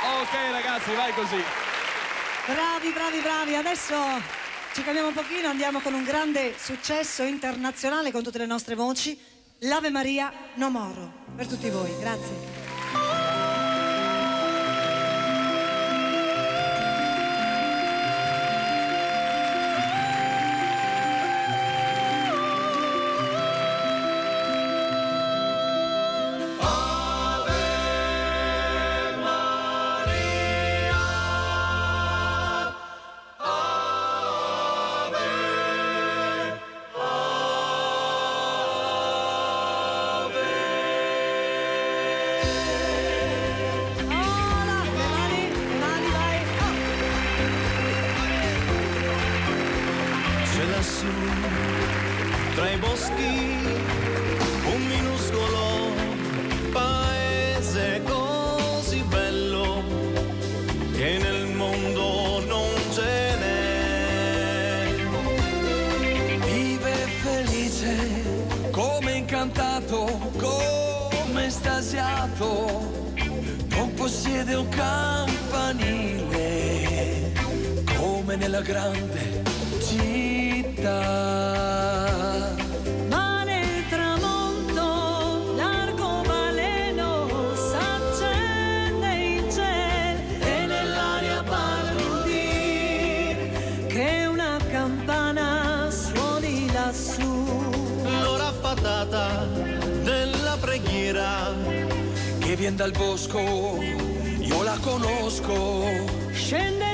Ok ragazzi, vai così. Bravi, bravi, bravi. Adesso ci calmiamo un pochino, andiamo con un grande successo internazionale con tutte le nostre voci. L'Ave Maria No More. Per tutti voi, grazie. Tra i boschi un minuscolo paese così bello che nel mondo non ce n'è. Vive felice, come incantato, come estasiato, non possiede un campanile come nella grande città. Ma nel tramonto l'arcobaleno s'accende in cielo e nell'aria pare udir che una campana suoni lassù. L'ora fatata della preghiera Che vien dal bosco, io la conosco. Scende